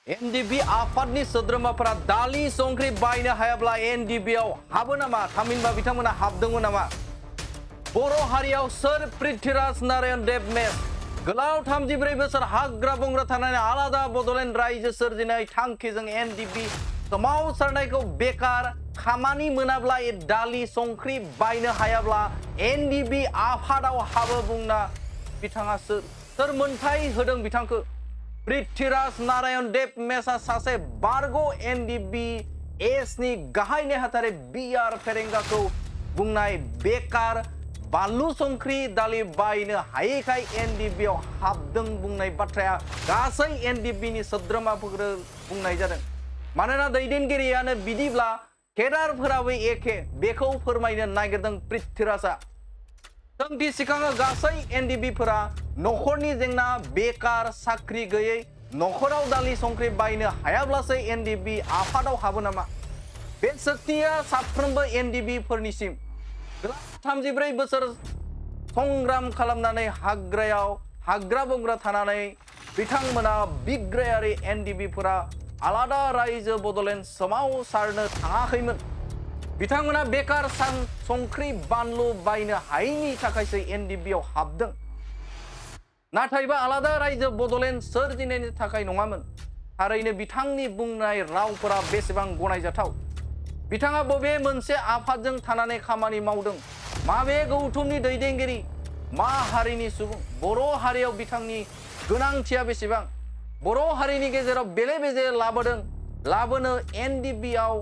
NDB आफादनि सोद्रोमाफोरा दालि संख्रि बायनो हायाब्ला NDBआव हाबो नामा थामहिनबा बिथांमोना हाबदोंमोन नामा बर' हारियाव सोर पृथ्वीराज नारायण देव मेस गोलाव 34 बोसोर हाग्रा बंग्रा थानानै आलादा बड'लेण्ड रायजो सोरजिनाय थांखिजों NDB सोमावसारनायखौ बेकार खामानि मोनाब्ला दालि संख्रि बायनो हायाब्ला NDB आफादाव हाबो बुंना बिथाङा सोर मोनथाय होदों बिथांखौ पृथ्वीराज नारायण देव मेसा सासे बारग' NDB एसनि गाहाय नेहाथारि BR फेरेंगाखौ बुंनाय बेकार बानलु संख्रि दालि बायनो हायैखाय NDBआव हाबदों बुंनाय बाथ्राया गासै NDBनि सोद्रोमाफोरखौ बुंनाय जादों मानोना दैदेनगिरियानो बिदिब्ला केडारफोराबो एखे बेखौ फोरमायनो नागिरदों पृथ्वीराजआ सोंथि सिखाङो गासै NDBफोरा नखरनि जेंना बेकार साख्रि गैयै नखराव दालि संख्रि बायनो हायाब्लासो NDB आफादाव हाबो नामा बे सोंथिया साफ्रोमबो NDBफोरनिसिम 34 बोसोर संग्राम खालामनानै हाग्रा बंग्रा थानानै बिथांमोना बिग्रायारि NDBफोरा आलादा रायजो बड'लेण्ड सोमावसारनो थाङाखैमोन बिथांमोना बेकार संख्रि बानलु बायनो हायैनि थाखायसो NDBआव हाबदों नाथायबा आलादा रायजो बड'लेण्ड सोरजिनायनि थाखाय नङामोन थारैनो बिथांनि बुंनाय रावफोरा बेसेबां गनायजाथाव बिथाङा बबे मोनसे आफादजों थानानै खामानि मावदों माबे गौथुमनि दैदेनगिरि मा हारिनि सुबुं बर' हारियाव बिथांनि गोनांथिया बेसेबां बर' हारिनि गेजेराव बेले बेजे लाबोनो NDBआव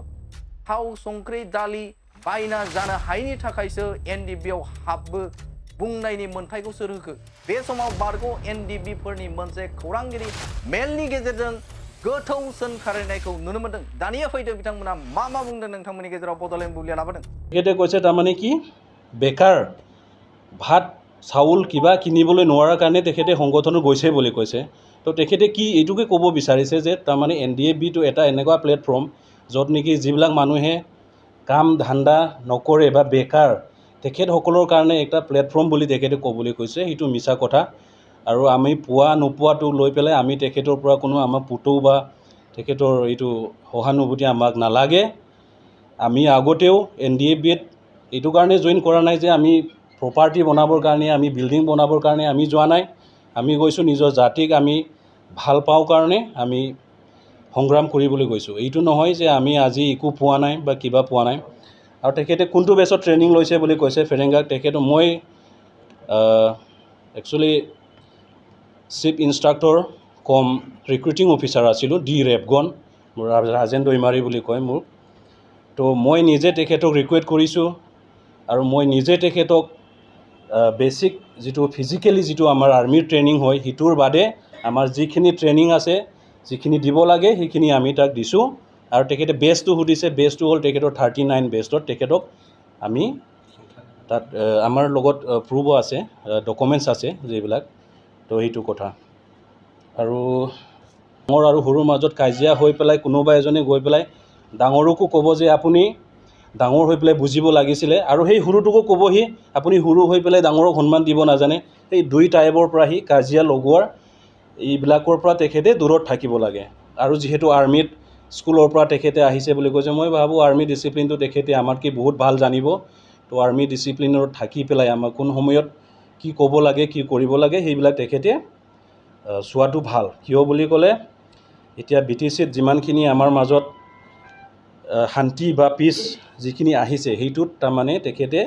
थाव संख्रि दालि बायना जानो हायैनि थाखायसो NDBआव हाबो बुंनायनि मोन्थायखौ सोर होखो बे समाव बारग' NDBफोरनि मोनसे खौरांगिरि मेलनि गेजेरजों गोथौ सोंखारिनायखौ नुनो मोनदों दानिया फैदो बिथांमोना मा बुंदों नोंथांमोननि गेजेराव बड'लेण्ड बुब्लिया लाबोदों তেখেতে কৈছে তাৰমানে কি বেকাৰ ভাত চাউল কিবা কিনিবলৈ নোৱাৰাৰ কাৰণে তেখেতে সংগঠনত গৈছে বুলি কৈছে তো তেখেতে কি এইটোকে ক'ব বিচাৰিছে যে তাৰমানে NDBটো এটা এনেকুৱা প্লেটফৰ্ম য'ত নেকি যিবিলাক মানুহে কাম ধান্দা নকৰে বা বেকাৰ তেখেতসকলৰ কাৰণে এটা প্লেটফৰ্ম বুলি তেখেতে ক'বলৈ কৈছে সেইটো মিছা কথা আৰু আমি পোৱা নোপোৱাটো লৈ পেলাই আমি তেখেতৰ পৰা কোনো আমাৰ পুতৌ বা তেখেতৰ এইটো সহানুভূতি আমাক নালাগে আমি আগতেও NDBত এইটো কাৰণে জইন কৰা নাই যে আমি প্ৰপাৰ্টি বনাবৰ কাৰণে আমি বিল্ডিং বনাবৰ কাৰণে আমি যোৱা নাই আমি গৈছোঁ নিজৰ জাতিক আমি ভাল পাওঁ কাৰণে আমি সংগ্ৰাম কৰিবলৈ গৈছোঁ এইটো নহয় যে আমি আজি একো পোৱা নাই বা কিবা পোৱা নাই আৰু তেখেতে কোনটো বেছত ট্ৰেইনিং লৈছে বুলি কৈছে ফেৰেংগাক তেখেতে মই একচুৱেলি চিফ ইনষ্ট্ৰাক্টৰ কম ৰিক্ৰুটিং অফিচাৰ আছিলোঁ ডি ৰেপগন ৰাজেন দৈমাৰী বুলি কয় মোৰ তো মই নিজে তেখেতক ৰিকুৱেষ্ট কৰিছোঁ আৰু মই নিজে তেখেতক বেছিক যিটো ফিজিকেলি যিটো আমাৰ আৰ্মিৰ ট্ৰেইনিং হয় সেইটোৰ বাদে আমাৰ যিখিনি ট্ৰেইনিং আছে যিখিনি দিব লাগে সেইখিনি আমি তাক দিছোঁ আৰু তেখেতে বেষ্টটো সুধিছে বেষ্টটো হ'ল তেখেতৰ 39 বেষ্টত তেখেতক আমি তাত আমাৰ লগত প্ৰুফো আছে ডকুমেণ্টছ আছে যিবিলাক তো সেইটো কথা আৰু ডাঙৰ আৰু সৰুৰ মাজত কাজিয়া হৈ পেলাই কোনোবা এজনে গৈ পেলাই ডাঙৰকো ক'ব যে আপুনি ডাঙৰ হৈ পেলাই বুজিব লাগিছিলে আৰু সেই সৰুটোকো ক'বহি আপুনি সৰু হৈ পেলাই ডাঙৰক সন্মান দিব নাজানে এই দুই টাইপৰ পৰা সি কাজিয়া লগোৱাৰ এইবিলাকৰ পৰা তেখেতে দূৰত থাকিব লাগে আৰু যিহেতু আৰ্মিত স্কুলৰ পৰা তেখেতে আহিছে বুলি কৈছে মই ভাবোঁ আৰ্মি ডিচিপ্লিনটো তেখেতে আমাতকৈ বহুত ভাল জানিব তো আৰ্মি ডিচিপ্লিনত থাকি পেলাই আমাক কোন সময়ত কি ক'ব লাগে কি কৰিব লাগে সেইবিলাক তেখেতে চোৱাটো ভাল কিয় বুলি ক'লে এতিয়া BTCত যিমানখিনি আমাৰ মাজত শান্তি বা পিছ যিখিনি আহিছে সেইটোত তাৰমানে তেখেতে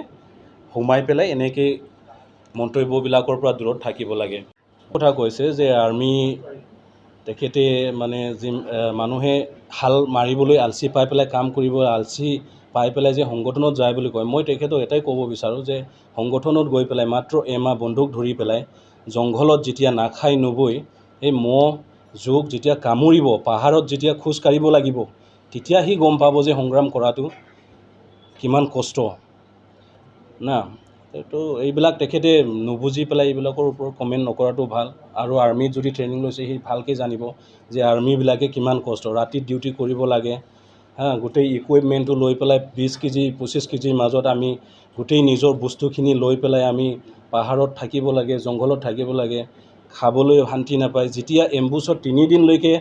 সোমাই পেলাই এনেকৈ মন্তব্যবিলাকৰ পৰা দূৰত থাকিব লাগে কথা কৈছে যে আৰ্মি তেখেতে মানে যি মানুহে হাল মাৰিবলৈ আলচি পাই পেলাই কাম কৰিব আলচি পাই পেলাই যে সংগঠনত যায় বুলি কয় মই তেখেতক এটাই ক'ব বিচাৰোঁ যে সংগঠনত গৈ পেলাই মাত্ৰ এমাহ বন্দুক ধৰি পেলাই জংঘলত যেতিয়া নাখাই নবৈ এই মহ জোক যেতিয়া কামুৰিব পাহাৰত যেতিয়া খোজ কাঢ়িব লাগিব তেতিয়া সি গম পাব যে সংগ্ৰাম কৰাটো কিমান কষ্ট না তো এইবিলাক তেখেতে নুবুজি পেলাই এইবিলাকৰ ওপৰত কমেণ্ট নকৰাটো ভাল আৰু আৰ্মিত যদি ট্ৰেইনিং লৈছে সি ভালকৈ জানিব যে আৰ্মিবিলাকে কিমান কষ্ট ৰাতি ডিউটি কৰিব লাগে গোটেই ইকুইপমেণ্টটো লৈ পেলাই 20 কেজি 25 কেজিৰ মাজত আমি গোটেই নিজৰ বস্তুখিনি লৈ পেলাই আমি পাহাৰত থাকিব লাগে জংঘলত থাকিব লাগে খাবলৈ শান্তি নাপায় যেতিয়া এম্বুছত 3 দিনলৈকে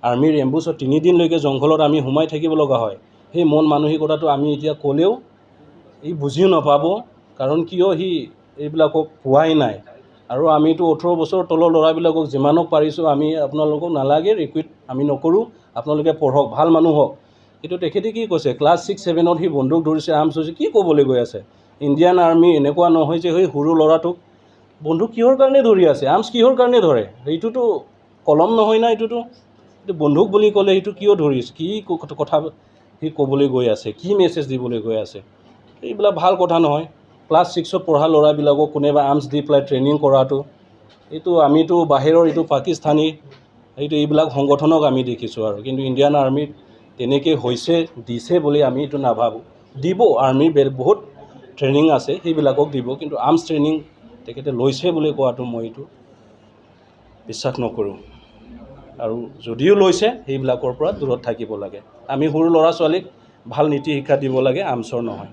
আৰ্মিৰ এম্বুছত 3 দিনলৈকে জংঘলত আমি সোমাই থাকিব লগা হয়। সেই মন মানসিকতাটো আমি এতিয়া ক'লেও ই বুজিও নাপাব, কাৰণ কিয় সি এইবিলাকক পোৱাই নাই। আৰু আমিতো 18 বছৰ তলৰ ল'ৰাবিলাকক যিমানক পাৰিছোঁ আমি আপোনালোকক নালাগে ৰিকুইট আমি নকৰোঁ, আপোনালোকে পঢ়ক, ভাল মানুহ হওক। কিন্তু তেখেতে কি কৈছে, ক্লাছ 6-7ত সি বন্দুক ধৰিছে, আৰ্মছ হৈছে, কি ক'বলৈ গৈ আছে? ইণ্ডিয়ান আৰ্মি এনেকুৱা নহয় যে সেই সৰু ল'ৰাটোক বন্দুক কিহৰ কাৰণে ধৰি আছে, আৰ্মছ কিহৰ কাৰণে ধৰে? এইটোতো কলম নহয় না, এইটো বন্দুক বুলি ক'লে সেইটো কিয় ধৰিছে, কি কথা সি ক'বলৈ গৈ আছে, কি মেছেজ দিবলৈ গৈ আছে? এইবিলাক ভাল কথা নহয়। ক্লাছ 6ত পঢ়া ল'ৰাবিলাকক কোনোবা আৰ্মছ দি পেলাই ট্ৰেইনিং কৰাটো, এইটো আমিতো বাহিৰৰ এইটো পাকিস্তানী এইবিলাক সংগঠনক আমি দেখিছোঁ আৰু, কিন্তু ইণ্ডিয়ান আৰ্মিত তেনেকৈ হৈছে দিছে বুলি আমি এইটো নাভাবোঁ। দিব, আৰ্মিৰ বহুত ট্ৰেইনিং আছে সেইবিলাকক দিব, কিন্তু আৰ্মছ ট্ৰেইনিং তেখেতে লৈছে বুলি কোৱাটো মই এইটো বিশ্বাস নকৰোঁ। আৰু যদিও লৈছে সেইবিলাকৰ পৰা দূৰত থাকিব লাগে। আমি সৰু ল'ৰা ছোৱালীক ভাল নীতি শিক্ষা দিব লাগে, আৰ্মছৰ নহয়।